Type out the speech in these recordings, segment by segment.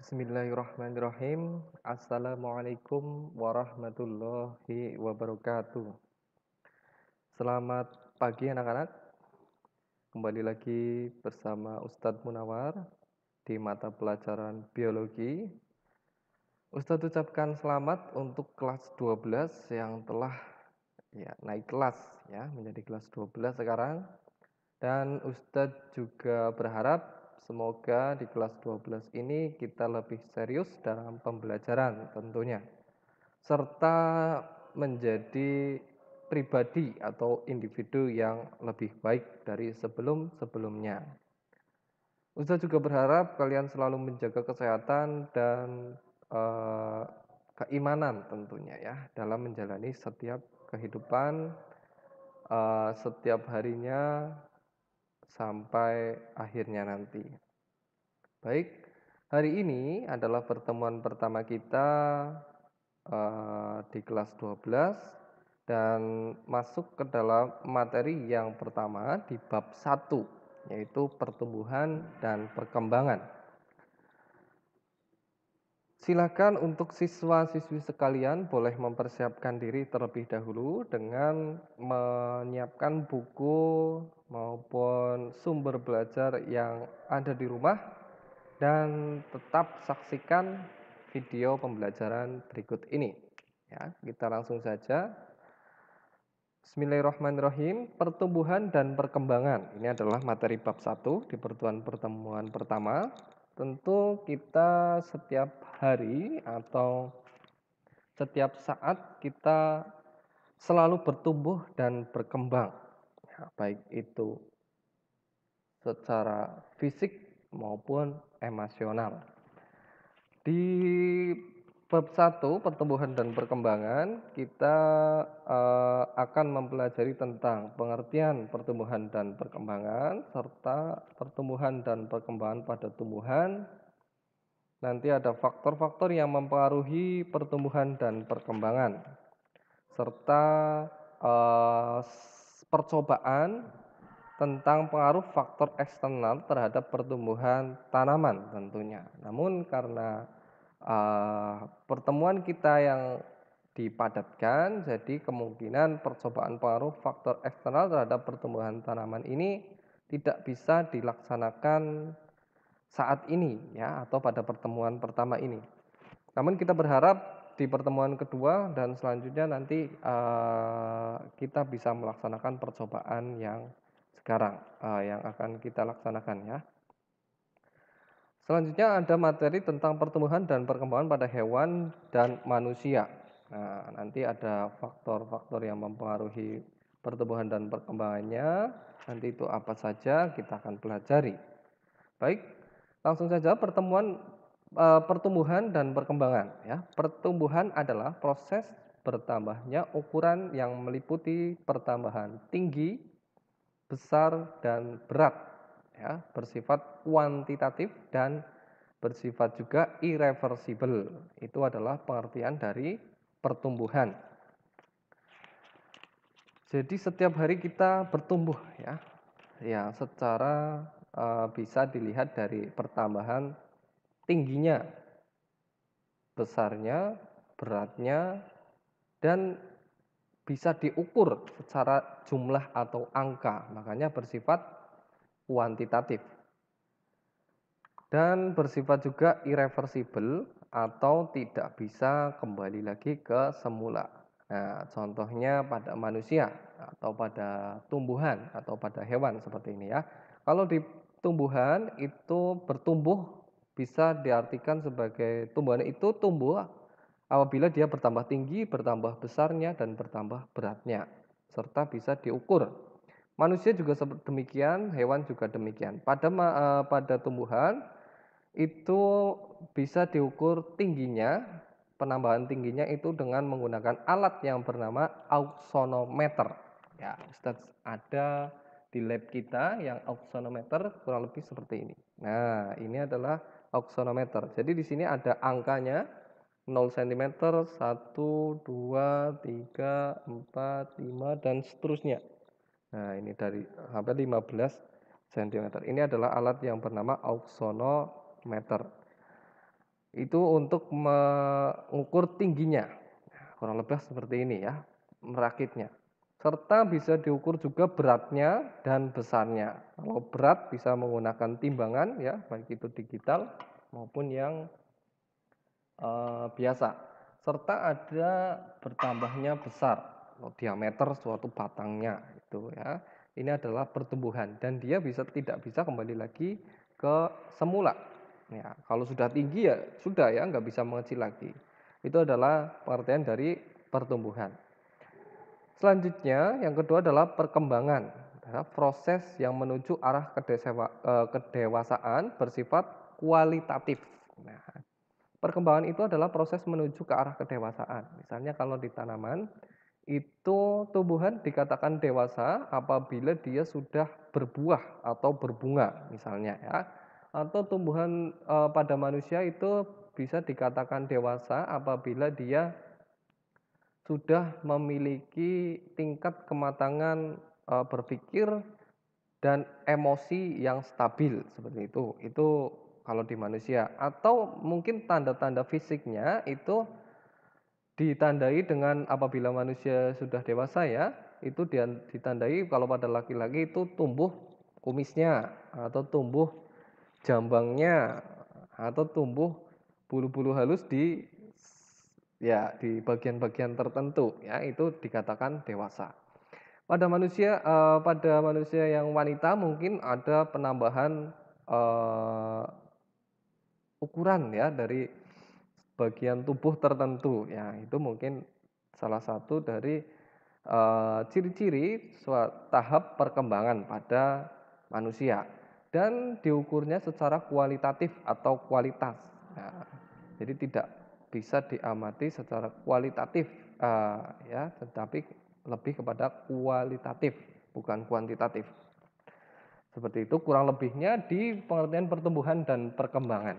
Bismillahirrahmanirrahim. Assalamualaikum warahmatullahi wabarakatuh. Selamat pagi anak-anak. Kembali lagi bersama Ustadz Munawar di mata pelajaran biologi. Ustadz ucapkan selamat untuk kelas 12 yang telah naik kelas menjadi kelas 12 sekarang. Dan Ustadz juga berharap semoga di kelas 12 ini kita lebih serius dalam pembelajaran tentunya, serta menjadi pribadi atau individu yang lebih baik dari sebelum-sebelumnya. Ustadz juga berharap kalian selalu menjaga kesehatan dan eh, keimanan tentunya ya dalam menjalani setiap kehidupan setiap harinya sampai akhirnya nanti. Baik, hari ini adalah pertemuan pertama kita di kelas 12 dan masuk ke dalam materi yang pertama di bab 1, yaitu pertumbuhan dan perkembangan. Silakan untuk siswa-siswi sekalian boleh mempersiapkan diri terlebih dahulu dengan menyiapkan buku maupun sumber belajar yang ada di rumah dan tetap saksikan video pembelajaran berikut ini. Ya, kita langsung saja. Bismillahirrahmanirrahim. Pertumbuhan dan perkembangan. Ini adalah materi bab 1 di pertemuan pertama. Tentu kita setiap hari atau setiap saat kita selalu bertumbuh dan berkembang. Ya, baik itu secara fisik maupun emosional. Di bab 1 pertumbuhan dan perkembangan kita akan mempelajari tentang pengertian pertumbuhan dan perkembangan serta pertumbuhan dan perkembangan pada tumbuhan. Nanti ada faktor-faktor yang mempengaruhi pertumbuhan dan perkembangan serta percobaan tentang pengaruh faktor eksternal terhadap pertumbuhan tanaman tentunya. Namun karena pertemuan kita yang dipadatkan, jadi kemungkinan percobaan pengaruh faktor eksternal terhadap pertumbuhan tanaman ini tidak bisa dilaksanakan saat ini ya atau pada pertemuan pertama ini. Namun kita berharap di pertemuan kedua dan selanjutnya nanti kita bisa melaksanakan percobaan yang sekarang yang akan kita laksanakan ya. Selanjutnya ada materi tentang pertumbuhan dan perkembangan pada hewan dan manusia. Nah, nanti ada faktor-faktor yang mempengaruhi pertumbuhan dan perkembangannya. Nanti itu apa saja kita akan pelajari. Baik, langsung saja pertumbuhan dan perkembangan ya. Pertumbuhan adalah proses bertambahnya ukuran yang meliputi pertambahan tinggi, besar dan berat ya, bersifat kuantitatif dan bersifat juga irreversibel. Itu adalah pengertian dari pertumbuhan. Jadi setiap hari kita bertumbuh ya. Ya, secara bisa dilihat dari pertambahan tingginya, besarnya, beratnya, dan bisa diukur secara jumlah atau angka, makanya bersifat kuantitatif. Dan bersifat juga irreversibel atau tidak bisa kembali lagi ke semula. Nah, contohnya pada manusia atau pada tumbuhan atau pada hewan seperti ini ya. Kalau di tumbuhan itu bertumbuh bisa diartikan sebagai tumbuhan itu tumbuh apabila dia bertambah tinggi, bertambah besarnya, dan bertambah beratnya, serta bisa diukur. Manusia juga demikian, hewan juga demikian. Pada tumbuhan itu bisa diukur tingginya, penambahan tingginya itu dengan menggunakan alat yang bernama auxonometer. Ya, Ustadz ada di lab kita yang auxonometer kurang lebih seperti ini. Nah, ini adalah auxonometer. Jadi di sini ada angkanya 0 cm, 1, 2, 3, 4, 5, dan seterusnya. Nah, ini dari sampai 15 cm. Ini adalah alat yang bernama auxonometer. Itu untuk mengukur tingginya. Kurang lebih seperti ini ya, merakitnya. Serta bisa diukur juga beratnya dan besarnya. Kalau berat bisa menggunakan timbangan ya, baik itu digital maupun yang biasa. Serta ada bertambahnya besar atau diameter suatu batangnya itu ya. Ini adalah pertumbuhan dan dia tidak bisa kembali lagi ke semula. Ya, kalau sudah tinggi ya sudah ya nggak bisa mengecil lagi. Itu adalah pengertian dari pertumbuhan. Selanjutnya yang kedua adalah perkembangan. Ya, proses yang menuju arah kedewasaan bersifat kualitatif. Nah, perkembangan itu adalah proses menuju ke arah kedewasaan. Misalnya kalau di tanaman, itu tumbuhan dikatakan dewasa apabila dia sudah berbuah atau berbunga misalnya ya. Atau tumbuhan pada manusia itu bisa dikatakan dewasa apabila dia sudah memiliki tingkat kematangan berpikir dan emosi yang stabil seperti itu. Itu kalau di manusia atau mungkin tanda-tanda fisiknya itu ditandai dengan apabila manusia sudah dewasa ya, itu ditandai kalau pada laki-laki itu tumbuh kumisnya atau tumbuh jambangnya atau tumbuh bulu-bulu halus di bagian-bagian tertentu ya, itu dikatakan dewasa. Pada manusia yang wanita mungkin ada penambahan ukuran ya dari bagian tubuh tertentu ya, itu mungkin salah satu dari ciri-ciri tahap perkembangan pada manusia dan diukurnya secara kualitatif atau kualitas. Nah, jadi tidak bisa diamati secara kualitatif ya, tetapi lebih kepada kualitatif bukan kuantitatif. Seperti itu kurang lebihnya di pengertian pertumbuhan dan perkembangan.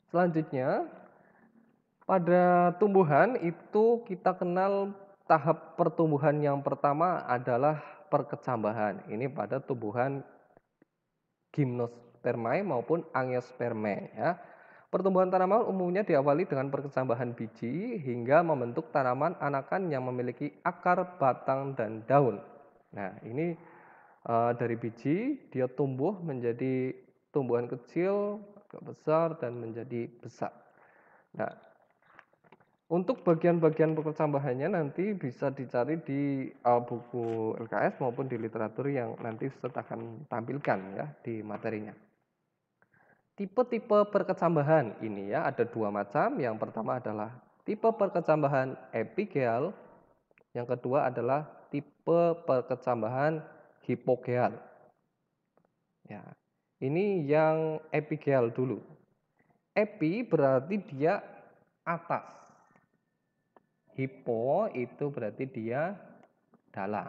Selanjutnya pada tumbuhan itu kita kenal tahap pertumbuhan yang pertama adalah perkecambahan. Ini pada tumbuhan Gymnospermae maupun Angiospermae ya. Pertumbuhan tanaman umumnya diawali dengan perkecambahan biji hingga membentuk tanaman anakan yang memiliki akar, batang, dan daun. Nah, ini dari biji dia tumbuh menjadi tumbuhan kecil, agak besar, dan menjadi besar. Nah, untuk bagian-bagian perkecambahannya nanti bisa dicari di buku LKS maupun di literatur yang nanti Ustaz akan tampilkan ya di materinya. Tipe-tipe perkecambahan ini ya ada dua macam. Yang pertama adalah tipe perkecambahan epigeal, yang kedua adalah tipe perkecambahan hipogeal. Ya, ini yang epigeal dulu. Epi berarti dia atas. Hipo itu berarti dia dalam.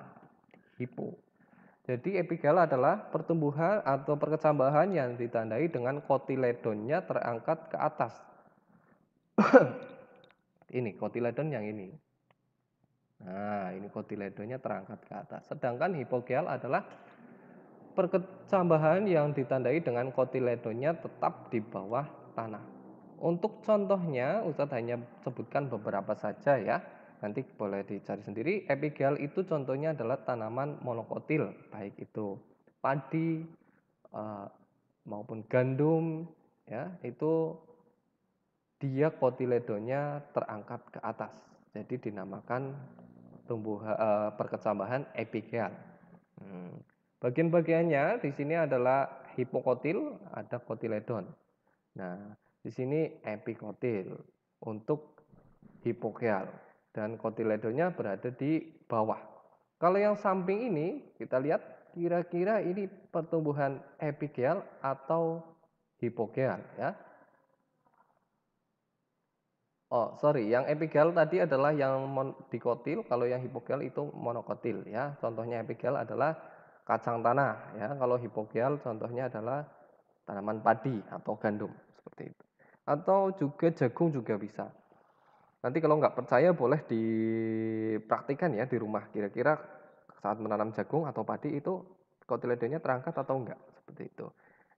Hipo. Jadi epigeal adalah pertumbuhan atau perkecambahan yang ditandai dengan kotiledonnya terangkat ke atas. Ini kotiledon yang ini. Nah, ini kotiledonnya terangkat ke atas. Sedangkan hipogeal adalah perkecambahan yang ditandai dengan kotiledonnya tetap di bawah tanah. Untuk contohnya, Ustadz hanya sebutkan beberapa saja ya. Nanti boleh dicari sendiri. Epigeal itu contohnya adalah tanaman monokotil, baik itu padi maupun gandum, ya itu dia kotiledonnya terangkat ke atas. Jadi dinamakan perkecambahan epigeal. Bagian-bagiannya di sini adalah hipokotil, ada kotiledon. Nah, di sini epikotil untuk hipogeal dan kotiledonnya berada di bawah. Kalau yang samping ini kita lihat kira-kira ini pertumbuhan epigeal atau hipogeal ya. Oh, sorry, yang epigeal tadi adalah yang dikotil, kalau yang hipogeal itu monokotil ya. Contohnya epigeal adalah kacang tanah ya. Kalau hipogeal contohnya adalah tanaman padi atau gandum seperti itu. Atau juga jagung juga bisa. Nanti kalau nggak percaya boleh dipraktikkan ya di rumah. Kira-kira saat menanam jagung atau padi itu kotiledonnya terangkat atau enggak seperti itu.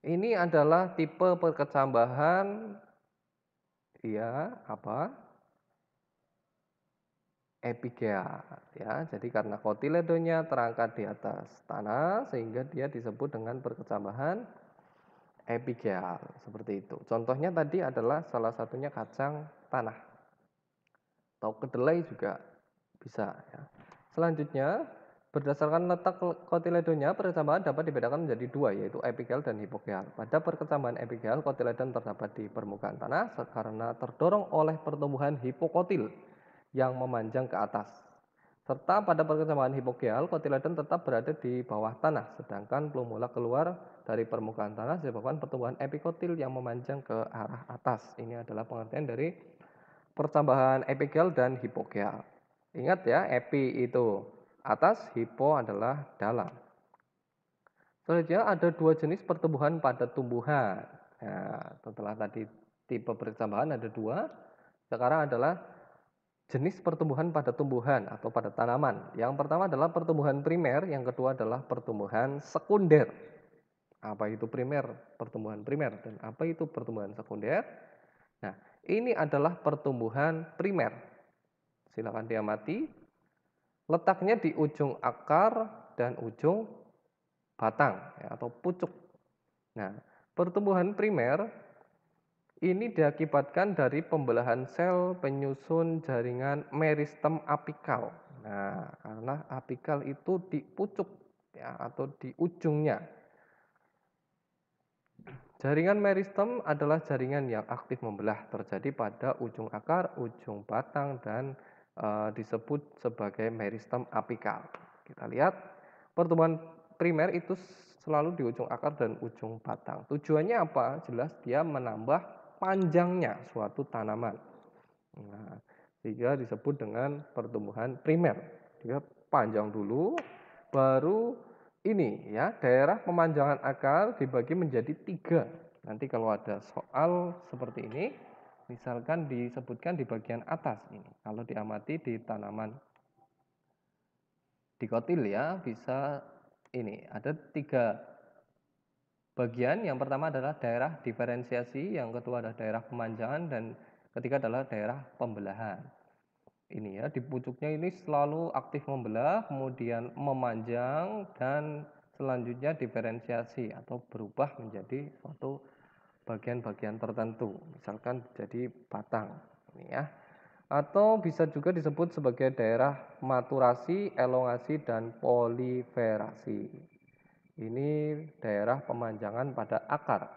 Ini adalah tipe perkecambahan Iya, apa? Epigea, ya. Jadi karena kotiledonya terangkat di atas tanah sehingga dia disebut dengan perkecambahan epigeal, seperti itu. Contohnya tadi adalah salah satunya kacang tanah atau kedelai juga bisa, ya. Selanjutnya, berdasarkan letak kotiledonya, perkecambahan dapat dibedakan menjadi dua, yaitu epigeal dan hipogeal. Pada perkecambahan epigeal, kotiledon terdapat di permukaan tanah karena terdorong oleh pertumbuhan hipokotil yang memanjang ke atas. Serta pada perkecambahan hipogeal, kotiledon tetap berada di bawah tanah, sedangkan plumula keluar dari permukaan tanah disebabkan pertumbuhan epikotil yang memanjang ke arah atas. Ini adalah pengertian dari pertambahan epigeal dan hipogeal. Ingat ya, epi itu atas, hipo adalah dalam. Selanjutnya ada dua jenis pertumbuhan pada tumbuhan. Nah, setelah tadi tipe pertambahan ada dua, sekarang adalah jenis pertumbuhan pada tumbuhan atau pada tanaman. Yang pertama adalah pertumbuhan primer, yang kedua adalah pertumbuhan sekunder. Apa itu primer? Pertumbuhan primer dan apa itu pertumbuhan sekunder? Nah, ini adalah pertumbuhan primer. Silakan diamati. Letaknya di ujung akar dan ujung batang ya, atau pucuk. Nah, pertumbuhan primer ini diakibatkan dari pembelahan sel penyusun jaringan meristem apikal. Nah, karena apikal itu di pucuk ya, atau di ujungnya. Jaringan meristem adalah jaringan yang aktif membelah, terjadi pada ujung akar, ujung batang, dan disebut sebagai meristem apikal. Kita lihat, pertumbuhan primer itu selalu di ujung akar dan ujung batang. Tujuannya apa? Jelas dia menambah panjangnya suatu tanaman. Nah, sehingga disebut dengan pertumbuhan primer. Dia panjang dulu, baru ini ya, daerah pemanjangan akar dibagi menjadi 3. Nanti kalau ada soal seperti ini, misalkan disebutkan di bagian atas ini. Kalau diamati di tanaman dikotil ya, bisa ini ada 3 bagian. Yang pertama adalah daerah diferensiasi, yang kedua adalah daerah pemanjangan, dan ketiga adalah daerah pembelahan. Ini ya, di pucuknya ini selalu aktif membelah, kemudian memanjang, dan selanjutnya diferensiasi atau berubah menjadi suatu bagian-bagian tertentu, misalkan jadi batang. Ini ya. Atau bisa juga disebut sebagai daerah maturasi, elongasi, dan proliferasi. Ini daerah pemanjangan pada akar.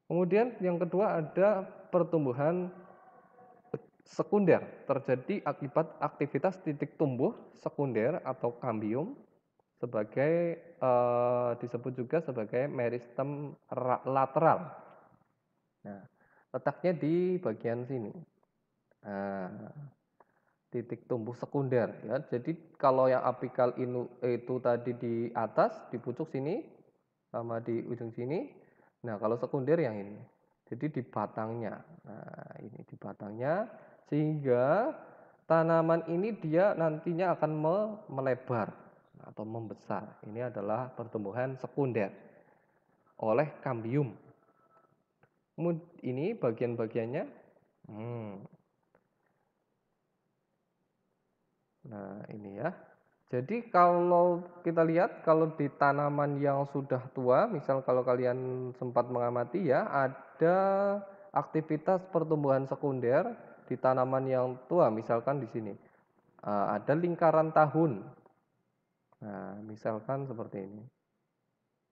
Kemudian yang kedua ada pertumbuhan sekunder, terjadi akibat aktivitas titik tumbuh sekunder atau kambium sebagai disebut juga sebagai meristem lateral. Nah, letaknya di bagian sini. Nah, titik tumbuh sekunder ya. Jadi kalau yang apikal itu tadi di atas di pucuk sini sama di ujung sini. Nah, kalau sekunder yang ini. Jadi di batangnya. Nah, ini di batangnya sehingga tanaman ini dia nantinya akan melebar atau membesar. Ini adalah pertumbuhan sekunder oleh kambium. Ini bagian-bagiannya. Nah, ini ya. Jadi kalau kita lihat kalau di tanaman yang sudah tua, misal kalau kalian sempat mengamati ya, ada aktivitas pertumbuhan sekunder di tanaman yang tua, misalkan di sini. Ada lingkaran tahun. Nah, misalkan seperti ini.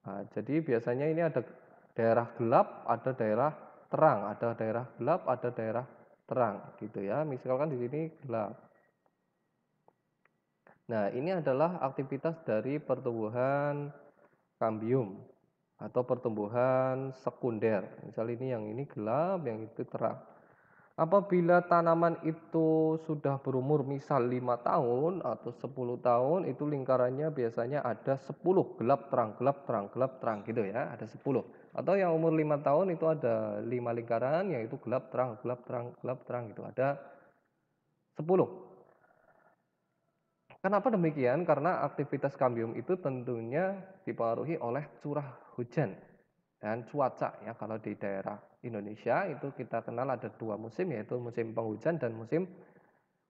Nah, jadi biasanya ini ada daerah gelap, ada daerah terang, ada daerah gelap, ada daerah terang gitu ya. Misalkan di sini gelap. Nah, ini adalah aktivitas dari pertumbuhan kambium atau pertumbuhan sekunder. Misal yang ini gelap, yang itu terang. Apabila tanaman itu sudah berumur misal 5 tahun atau 10 tahun, itu lingkarannya biasanya ada 10 gelap, terang, gelap, terang, gelap, terang gitu ya, ada 10. Atau yang umur 5 tahun itu ada 5 lingkaran, yaitu gelap, terang, gelap, terang, gelap, terang gitu, ada 10. Kenapa demikian? Karena aktivitas kambium itu tentunya dipengaruhi oleh curah hujan. dan cuaca ya. Kalau di daerah Indonesia itu kita kenal ada 2 musim, yaitu musim penghujan dan musim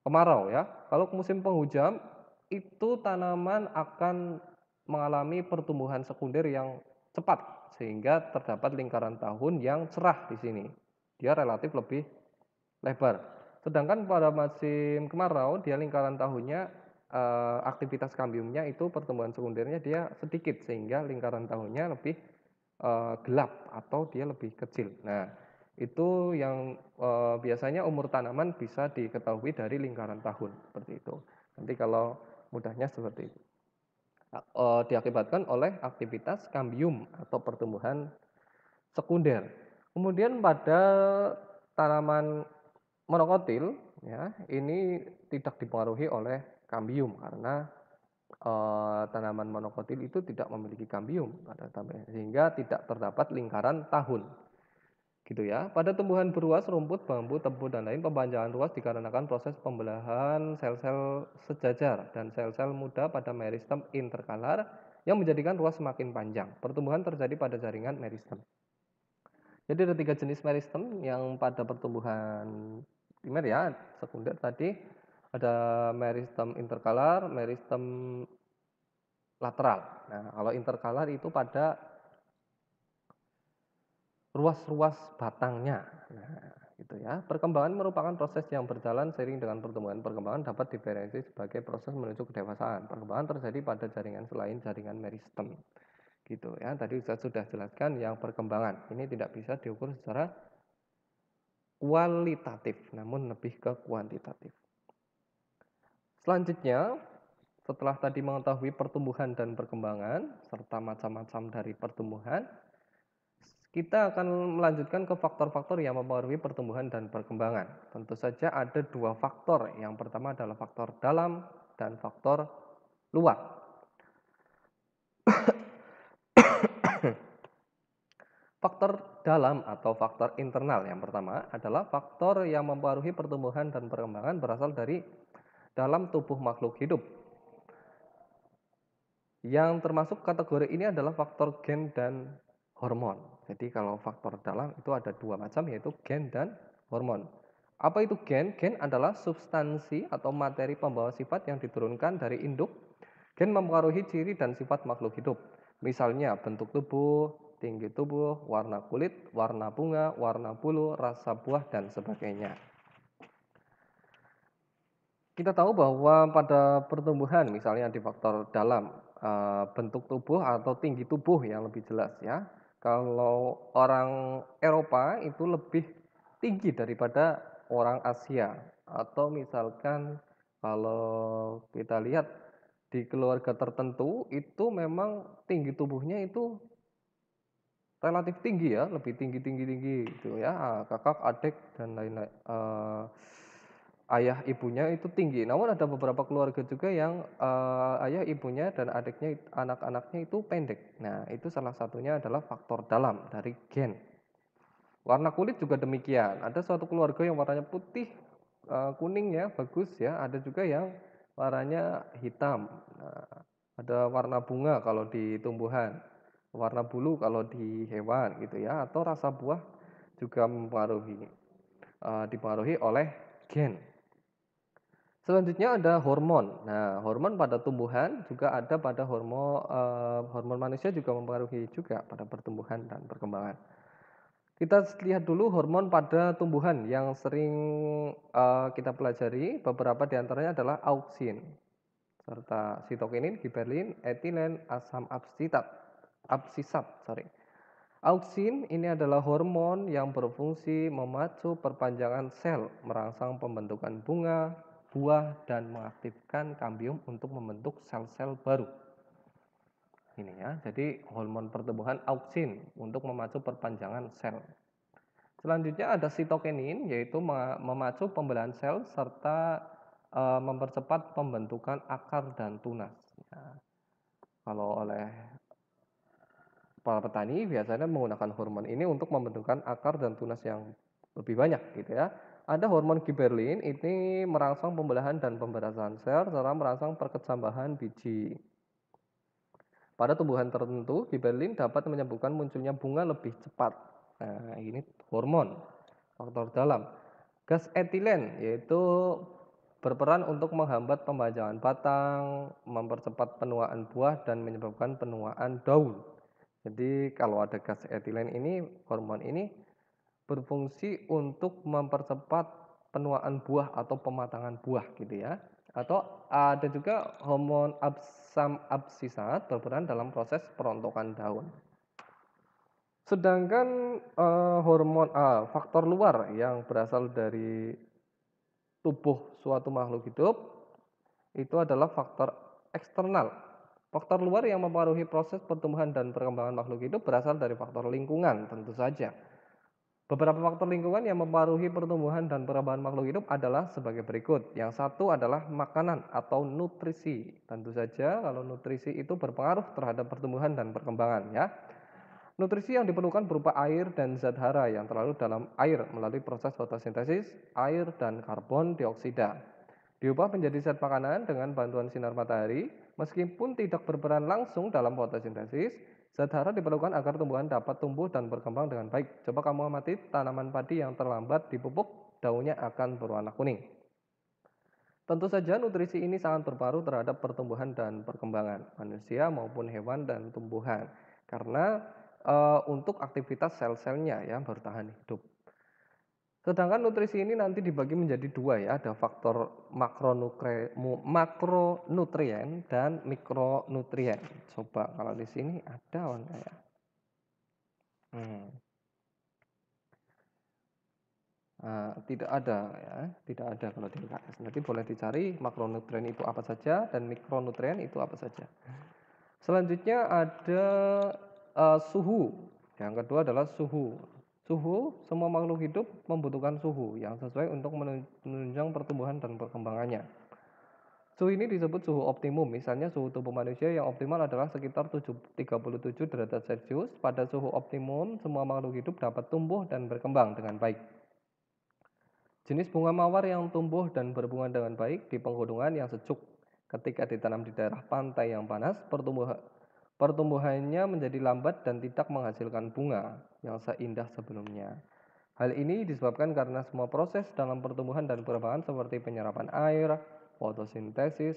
kemarau ya. Kalau musim penghujan itu tanaman akan mengalami pertumbuhan sekunder yang cepat sehingga terdapat lingkaran tahun yang cerah di sini. Dia relatif lebih lebar. Sedangkan pada musim kemarau dia lingkaran tahunnya aktivitas kambiumnya itu pertumbuhan sekundernya dia sedikit sehingga lingkaran tahunnya lebih gelap atau dia lebih kecil. Nah, itu yang biasanya umur tanaman bisa diketahui dari lingkaran tahun seperti itu. Nanti kalau mudahnya seperti itu. Diakibatkan oleh aktivitas kambium atau pertumbuhan sekunder. Kemudian pada tanaman monokotil ya, ini tidak dipengaruhi oleh kambium karena tanaman monokotil itu tidak memiliki kambium pada tamannya, sehingga tidak terdapat lingkaran tahun. Gitu ya. Pada tumbuhan beruas, rumput, bambu, tebu, dan lain, pempanjangan ruas dikarenakan proses pembelahan sel-sel sejajar dan sel-sel muda pada meristem interkalar yang menjadikan ruas semakin panjang. Pertumbuhan terjadi pada jaringan meristem. Jadi ada 3 jenis meristem yang pada pertumbuhan primer ya, sekunder tadi ada meristem interkalar, meristem lateral. Nah, kalau interkalar itu pada ruas-ruas batangnya. Nah, gitu ya. Perkembangan merupakan proses yang berjalan seiring dengan pertumbuhan. Perkembangan dapat diferensiasi sebagai proses menuju kedewasaan. Perkembangan terjadi pada jaringan selain jaringan meristem. Gitu ya. Tadi saya sudah jelaskan yang perkembangan. Ini tidak bisa diukur secara kualitatif, namun lebih ke kuantitatif. Selanjutnya, setelah tadi mengetahui pertumbuhan dan perkembangan serta macam-macam dari pertumbuhan, kita akan melanjutkan ke faktor-faktor yang mempengaruhi pertumbuhan dan perkembangan. Tentu saja ada 2 faktor. Yang pertama adalah faktor dalam dan faktor luar. Faktor dalam atau faktor internal yang pertama adalah faktor yang mempengaruhi pertumbuhan dan perkembangan berasal dari dalam tubuh makhluk hidup. Yang termasuk kategori ini adalah faktor gen dan hormon. Jadi kalau faktor dalam itu ada 2 macam, yaitu gen dan hormon. Apa itu gen? Gen adalah substansi atau materi pembawa sifat yang diturunkan dari induk. Gen mempengaruhi ciri dan sifat makhluk hidup. Misalnya bentuk tubuh, tinggi tubuh, warna kulit, warna bunga, warna bulu, rasa buah, dan sebagainya. Kita tahu bahwa pada pertumbuhan misalnya di faktor dalam bentuk tubuh atau tinggi tubuh yang lebih jelas ya. Kalau orang Eropa itu lebih tinggi daripada orang Asia, atau misalkan kalau kita lihat di keluarga tertentu itu memang tinggi tubuhnya itu relatif tinggi ya, lebih tinggi gitu ya, kakak, adik, dan lain-lain. Ayah ibunya itu tinggi, namun ada beberapa keluarga juga yang ayah ibunya dan adiknya, anak-anaknya itu pendek. Nah, itu salah satunya adalah faktor dalam dari gen. Warna kulit juga demikian. Ada suatu keluarga yang warnanya putih, kuning ya, bagus ya. Ada juga yang warnanya hitam. Nah, ada warna bunga kalau di tumbuhan, warna bulu kalau di hewan gitu ya. Atau rasa buah juga dipengaruhi oleh gen. Selanjutnya ada hormon. Nah, hormon pada tumbuhan juga ada pada hormon manusia juga mempengaruhi juga pada pertumbuhan dan perkembangan. Kita lihat dulu hormon pada tumbuhan yang sering kita pelajari. Beberapa diantaranya adalah auksin, serta sitokinin, giberelin, etilen, asam absisat. Auksin ini adalah hormon yang berfungsi memacu perpanjangan sel, merangsang pembentukan bunga, buah, dan mengaktifkan kambium untuk membentuk sel-sel baru. Ini ya, jadi hormon pertumbuhan auksin untuk memacu perpanjangan sel. Selanjutnya ada sitokinin, yaitu memacu pembelahan sel serta mempercepat pembentukan akar dan tunas. Nah, kalau oleh para petani biasanya menggunakan hormon ini untuk membentukkan akar dan tunas yang lebih banyak gitu ya. Ada hormon giberelin, ini merangsang pembelahan dan pemberasan sel serta merangsang perkecambahan biji. Pada tumbuhan tertentu, gibberellin dapat menyebabkan munculnya bunga lebih cepat. Nah, ini hormon, faktor dalam. Gas etilen yaitu berperan untuk menghambat pembajakan batang, mempercepat penuaan buah, dan menyebabkan penuaan daun. Jadi kalau ada gas etilen ini, hormon ini berfungsi untuk mempercepat penuaan buah atau pematangan buah gitu ya. Atau ada juga hormon asam absisat berperan dalam proses perontokan daun. Sedangkan faktor luar yang berasal dari tubuh suatu makhluk hidup itu adalah faktor eksternal. Faktor luar yang mempengaruhi proses pertumbuhan dan perkembangan makhluk hidup berasal dari faktor lingkungan tentu saja. Beberapa faktor lingkungan yang mempengaruhi pertumbuhan dan perkembangan makhluk hidup adalah sebagai berikut. Yang satu adalah makanan atau nutrisi. Tentu saja kalau nutrisi itu berpengaruh terhadap pertumbuhan dan perkembangan ya. Nutrisi yang diperlukan berupa air dan zat hara yang terlarut dalam air melalui proses fotosintesis, air dan karbon dioksida. Diubah menjadi zat makanan dengan bantuan sinar matahari, meskipun tidak berperan langsung dalam fotosintesis, zat hara diperlukan agar tumbuhan dapat tumbuh dan berkembang dengan baik. Coba kamu amati tanaman padi yang terlambat dipupuk, daunnya akan berwarna kuning. Tentu saja nutrisi ini sangat berpengaruh terhadap pertumbuhan dan perkembangan manusia maupun hewan dan tumbuhan. Karena untuk aktivitas sel-selnya yang bertahan hidup. Sedangkan nutrisi ini nanti dibagi menjadi dua ya, ada faktor makronutrien dan mikronutrien. Coba kalau di sini ada enggak ya? Tidak ada ya, tidak ada kalau di UKS. Nanti boleh dicari makronutrien itu apa saja dan mikronutrien itu apa saja. Selanjutnya ada suhu. Yang kedua adalah suhu. Suhu, semua makhluk hidup membutuhkan suhu yang sesuai untuk menunjang pertumbuhan dan perkembangannya. Suhu ini disebut suhu optimum. Misalnya suhu tubuh manusia yang optimal adalah sekitar 37 derajat Celcius. Pada suhu optimum, semua makhluk hidup dapat tumbuh dan berkembang dengan baik. Jenis bunga mawar yang tumbuh dan berbunga dengan baik di pegunungan yang sejuk. Ketika ditanam di daerah pantai yang panas, pertumbuhannya menjadi lambat dan tidak menghasilkan bunga yang seindah sebelumnya. Hal ini disebabkan karena semua proses dalam pertumbuhan dan perkembangan seperti penyerapan air, fotosintesis,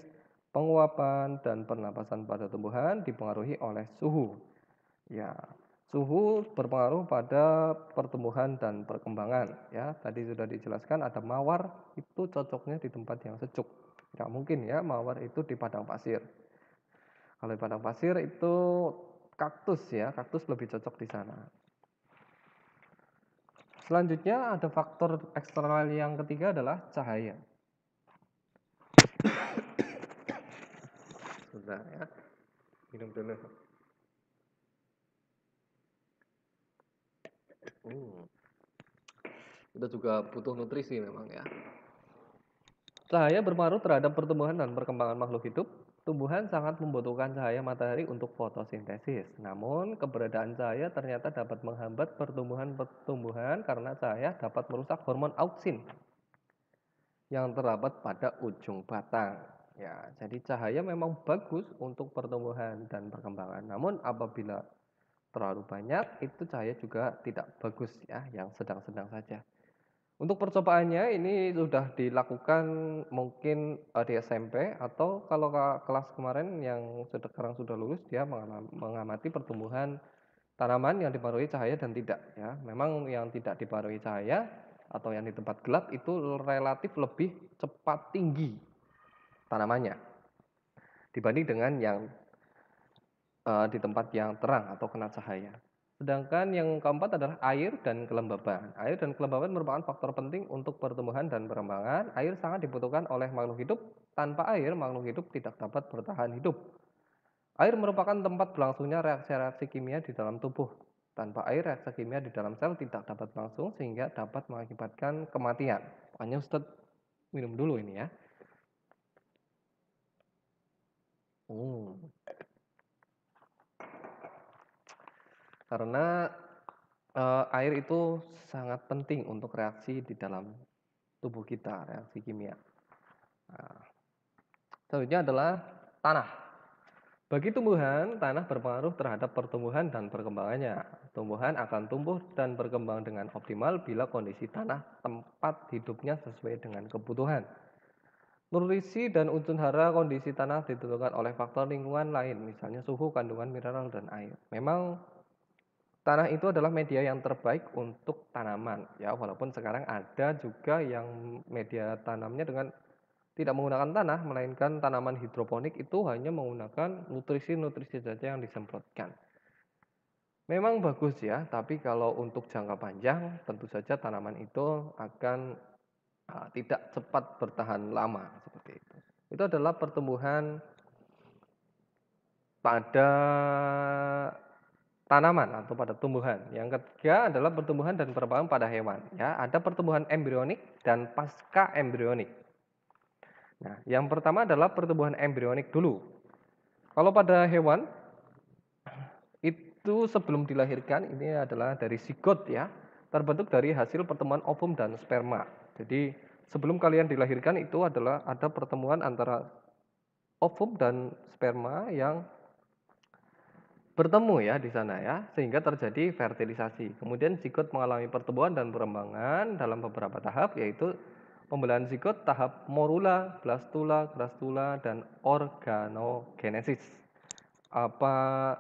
penguapan, dan pernapasan pada tumbuhan dipengaruhi oleh suhu. Ya, suhu berpengaruh pada pertumbuhan dan perkembangan. Ya, tadi sudah dijelaskan ada mawar itu cocoknya di tempat yang sejuk. Tidak mungkin ya mawar itu di padang pasir. Kalau di padang pasir itu kaktus ya, kaktus lebih cocok di sana. Selanjutnya ada faktor eksternal yang ketiga adalah cahaya. Sudah ya, minum dulu. Kita juga butuh nutrisi memang ya. Cahaya berpengaruh terhadap pertumbuhan dan perkembangan makhluk hidup. Tumbuhan sangat membutuhkan cahaya matahari untuk fotosintesis. Namun, keberadaan cahaya ternyata dapat menghambat pertumbuhan karena cahaya dapat merusak hormon auksin yang terdapat pada ujung batang. Ya, jadi cahaya memang bagus untuk pertumbuhan dan perkembangan. Namun apabila terlalu banyak, itu cahaya juga tidak bagus ya, yang sedang-sedang saja. Untuk percobaannya ini sudah dilakukan mungkin di SMP atau kalau kelas kemarin yang sekarang sudah lulus dia mengamati pertumbuhan tanaman yang dipengaruhi cahaya dan tidak ya. Memang yang tidak dipengaruhi cahaya atau yang di tempat gelap itu relatif lebih cepat tinggi tanamannya dibanding dengan yang di tempat yang terang atau kena cahaya. Sedangkan yang keempat adalah air dan kelembaban. Air dan kelembaban merupakan faktor penting untuk pertumbuhan dan perkembangan. Air sangat dibutuhkan oleh makhluk hidup. Tanpa air, makhluk hidup tidak dapat bertahan hidup. Air merupakan tempat berlangsungnya reaksi-reaksi kimia di dalam tubuh. Tanpa air, reaksi kimia di dalam sel tidak dapat berlangsung sehingga dapat mengakibatkan kematian. Makanya Ustadz minum dulu ini ya. Karena air itu sangat penting untuk reaksi di dalam tubuh kita, reaksi kimia. Nah, selanjutnya adalah tanah. Bagi tumbuhan, tanah berpengaruh terhadap pertumbuhan dan perkembangannya. Tumbuhan akan tumbuh dan berkembang dengan optimal bila kondisi tanah tempat hidupnya sesuai dengan kebutuhan. Nutrisi dan unsur hara kondisi tanah ditentukan oleh faktor lingkungan lain, misalnya suhu, kandungan mineral, dan air. Memang tanah itu adalah media yang terbaik untuk tanaman, ya walaupun sekarang ada juga yang media tanamnya dengan tidak menggunakan tanah, melainkan tanaman hidroponik itu hanya menggunakan nutrisi-nutrisi saja yang disemprotkan. Memang bagus ya, tapi kalau untuk jangka panjang tentu saja tanaman itu akan tidak cepat bertahan lama seperti itu. Itu adalah pertumbuhan pada tanaman atau pada tumbuhan. Yang ketiga adalah pertumbuhan dan perkembangan pada hewan. Ya, ada pertumbuhan embrionik dan pasca embrionik. Nah, yang pertama adalah pertumbuhan embrionik dulu. Kalau pada hewan itu sebelum dilahirkan ini adalah dari zigot ya, terbentuk dari hasil pertemuan ovum dan sperma. Jadi sebelum kalian dilahirkan itu adalah ada pertemuan antara ovum dan sperma yang bertemu ya di sana ya, sehingga terjadi fertilisasi. Kemudian zigot mengalami pertumbuhan dan perkembangan dalam beberapa tahap, yaitu pembelahan zigot, tahap morula, blastula, grastula, dan organogenesis. Apa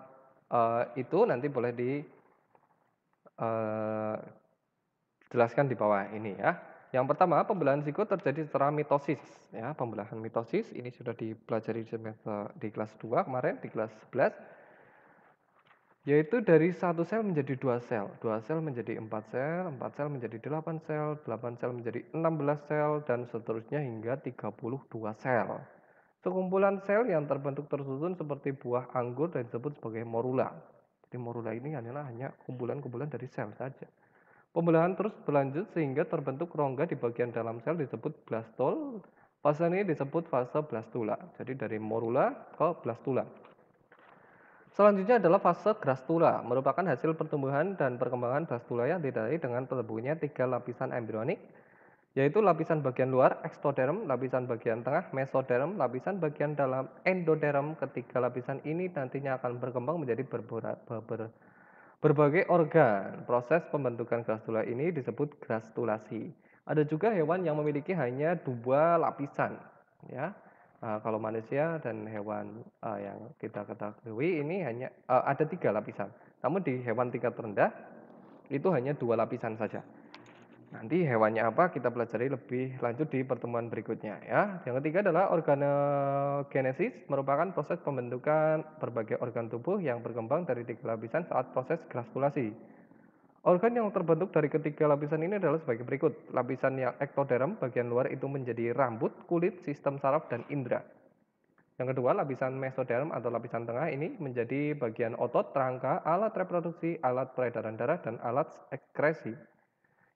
itu nanti boleh dijelaskan di bawah ini ya. Yang pertama, pembelahan zigot terjadi secara mitosis ya. Pembelahan mitosis ini sudah dipelajari di kelas 2 kemarin, di kelas 11. Yaitu dari satu sel menjadi dua sel menjadi 4 sel menjadi 8 sel menjadi 16 sel, dan seterusnya hingga 32 sel. Sekumpulan sel yang terbentuk tersusun seperti buah anggur dan disebut sebagai morula. Jadi morula ini adalah hanya kumpulan-kumpulan dari sel saja. Pembelahan terus berlanjut sehingga terbentuk rongga di bagian dalam sel disebut blastol. Fase ini disebut fase blastula. Jadi dari morula ke blastula. Selanjutnya adalah fase grastula, merupakan hasil pertumbuhan dan perkembangan blastula yang didasari dengan terbentuknya 3 lapisan embrionik, yaitu lapisan bagian luar ektoderm, lapisan bagian tengah mesoderm, lapisan bagian dalam endoderm. Ketiga lapisan ini nantinya akan berkembang menjadi berbagai organ. Proses pembentukan grastula ini disebut grastulasi. Ada juga hewan yang memiliki hanya 2 lapisan, ya. Kalau manusia dan hewan yang kita ketahui ini hanya ada 3 lapisan. Namun di hewan tingkat rendah itu hanya 2 lapisan saja. Nanti hewannya apa kita pelajari lebih lanjut di pertemuan berikutnya ya. Yang ketiga adalah organogenesis, merupakan proses pembentukan berbagai organ tubuh yang berkembang dari 3 lapisan saat proses grastulasi. Organ yang terbentuk dari ketiga lapisan ini adalah sebagai berikut. Lapisan yang ektoderm, bagian luar itu menjadi rambut, kulit, sistem saraf, dan indera. Yang kedua, lapisan mesoderm atau lapisan tengah ini menjadi bagian otot, rangka, alat reproduksi, alat peredaran darah, dan alat ekskresi.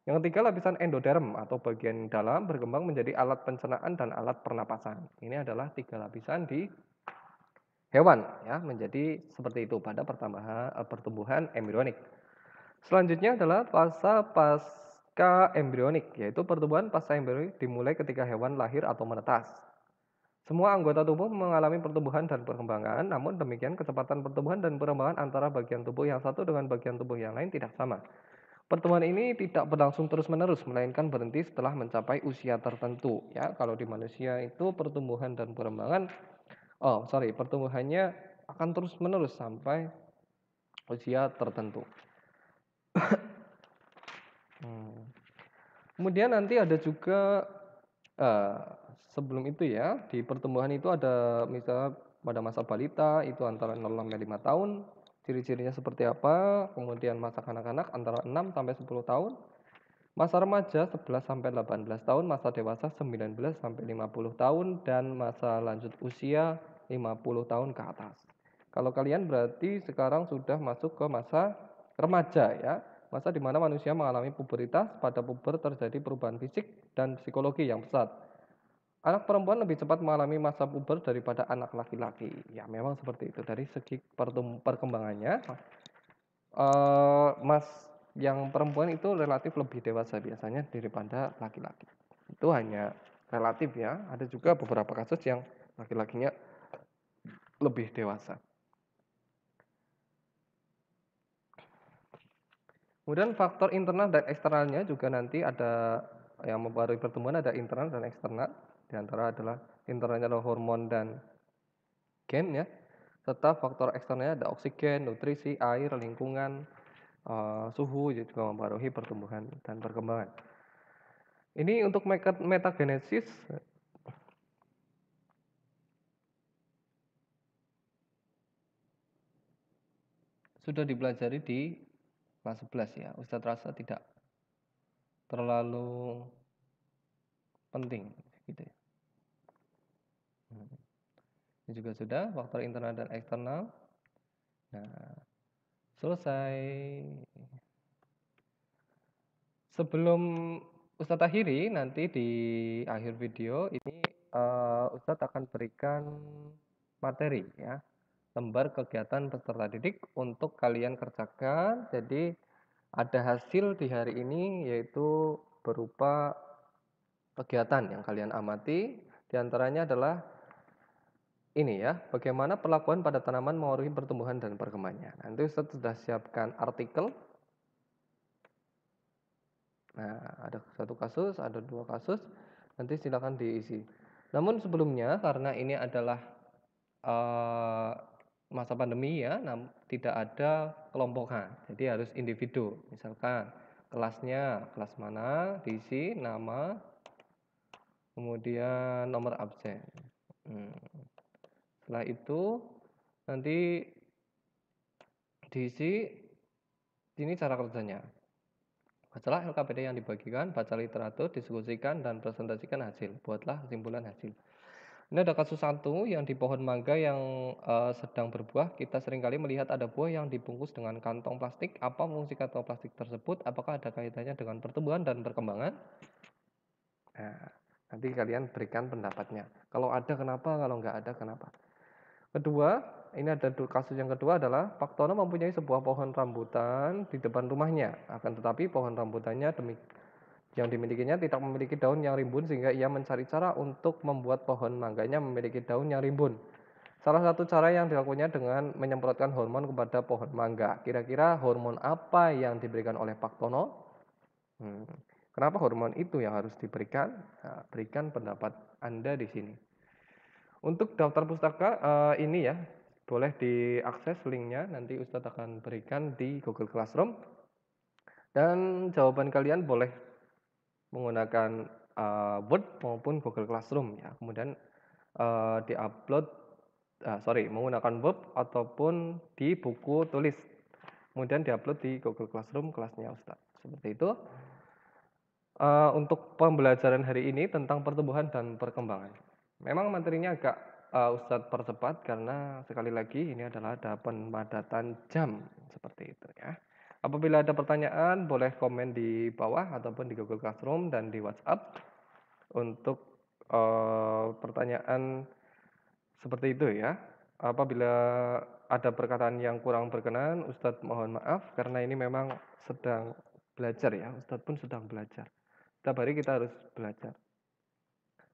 Yang ketiga, lapisan endoderm atau bagian dalam berkembang menjadi alat pencernaan dan alat pernapasan. Ini adalah 3 lapisan di hewan ya, menjadi seperti itu pada pertumbuhan embrionik. Selanjutnya adalah fase pasca embrionik, yaitu pertumbuhan pasca embrionik dimulai ketika hewan lahir atau menetas. Semua anggota tubuh mengalami pertumbuhan dan perkembangan, namun demikian kecepatan pertumbuhan dan perkembangan antara bagian tubuh yang satu dengan bagian tubuh yang lain tidak sama. Pertumbuhan ini tidak berlangsung terus-menerus, melainkan berhenti setelah mencapai usia tertentu. Ya, kalau di manusia itu pertumbuhan dan perkembangan, pertumbuhannya akan terus-menerus sampai usia tertentu. Kemudian nanti ada juga sebelum itu ya, di pertumbuhan itu ada misalnya pada masa balita itu antara 0 sampai 5 tahun. Ciri-cirinya seperti apa? Kemudian masa kanak-kanak antara 6 sampai 10 tahun. Masa remaja 11 sampai 18 tahun, masa dewasa 19 sampai 50 tahun, dan masa lanjut usia 50 tahun ke atas. Kalau kalian berarti sekarang sudah masuk ke masa remaja ya. Masa di mana manusia mengalami puberitas, pada puber terjadi perubahan fisik dan psikologi yang pesat. Anak perempuan lebih cepat mengalami masa puber daripada anak laki-laki. Ya, memang seperti itu. Dari segi perkembangannya, yang perempuan itu relatif lebih dewasa biasanya daripada laki-laki. Itu hanya relatif ya. Ada juga beberapa kasus yang laki-lakinya lebih dewasa. Kemudian faktor internal dan eksternalnya juga nanti ada yang mempengaruhi pertumbuhan, ada internal dan eksternal. Di antara adalah internalnya adalah hormon dan gen ya, serta faktor eksternalnya ada oksigen, nutrisi, air, lingkungan, suhu juga mempengaruhi pertumbuhan dan perkembangan. Ini untuk metagenesis sudah dipelajari di kelas 11 ya. Ustadz rasa tidak terlalu penting gitu ya. Ini juga sudah faktor internal dan eksternal. Nah, selesai. Sebelum Ustadz akhiri, nanti di akhir video ini Ustadz akan berikan materi ya, lembar kegiatan peserta didik untuk kalian kerjakan. Jadi ada hasil di hari ini yaitu berupa kegiatan yang kalian amati. Di antaranya adalah ini ya, bagaimana perlakuan pada tanaman mengaruhi pertumbuhan dan perkembangannya. Nanti Ustadz sudah siapkan artikel. Nah, ada satu kasus, ada dua kasus, nanti silakan diisi. Namun sebelumnya, karena ini adalah masa pandemi ya, tidak ada kelompokan, jadi harus individu. Misalkan kelasnya, kelas mana, diisi nama, kemudian nomor absen. Setelah itu nanti diisi ini cara kerjanya. Bacalah LKPD yang dibagikan, baca literatur, diskusikan, dan presentasikan hasil. Buatlah kesimpulan hasil. Ini ada kasus satu yang di pohon mangga yang sedang berbuah. Kita seringkali melihat ada buah yang dibungkus dengan kantong plastik. Apa fungsi kantong plastik tersebut? Apakah ada kaitannya dengan pertumbuhan dan perkembangan? Nah, nanti kalian berikan pendapatnya. Kalau ada kenapa, kalau nggak ada kenapa. Kedua, ini ada kasus yang kedua adalah Pak Tono mempunyai sebuah pohon rambutan di depan rumahnya. Akan tetapi pohon rambutannya yang dimilikinya tidak memiliki daun yang rimbun sehingga ia mencari cara untuk membuat pohon mangganya memiliki daun yang rimbun. Salah satu cara yang dilakukannya dengan menyemprotkan hormon kepada pohon mangga. Kira-kira hormon apa yang diberikan oleh Pak Tono? Kenapa hormon itu yang harus diberikan? Nah, berikan pendapat Anda di sini. Untuk daftar pustaka ini ya, boleh diakses linknya, nanti Ustadz akan berikan di Google Classroom. Dan jawaban kalian boleh menggunakan Word maupun Google Classroom ya. Kemudian diupload, menggunakan Word ataupun di buku tulis. Kemudian diupload di Google Classroom kelasnya Ustadz. Seperti itu. Untuk pembelajaran hari ini tentang pertumbuhan dan perkembangan. Memang materinya agak Ustadz percepat karena sekali lagi ini adalah ada pemadatan jam seperti itu ya. Apabila ada pertanyaan boleh komen di bawah ataupun di Google Classroom dan di WhatsApp untuk pertanyaan seperti itu ya. Apabila ada perkataan yang kurang berkenan, Ustadz mohon maaf karena ini memang sedang belajar ya. Ustadz pun sedang belajar. Setiap hari kita harus belajar,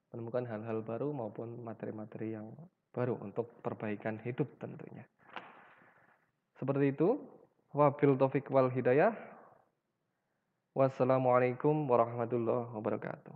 menemukan hal-hal baru maupun materi-materi yang baru untuk perbaikan hidup tentunya. Seperti itu. Wabil taufiq wal hidayah. Wassalamualaikum warahmatullahi wabarakatuh.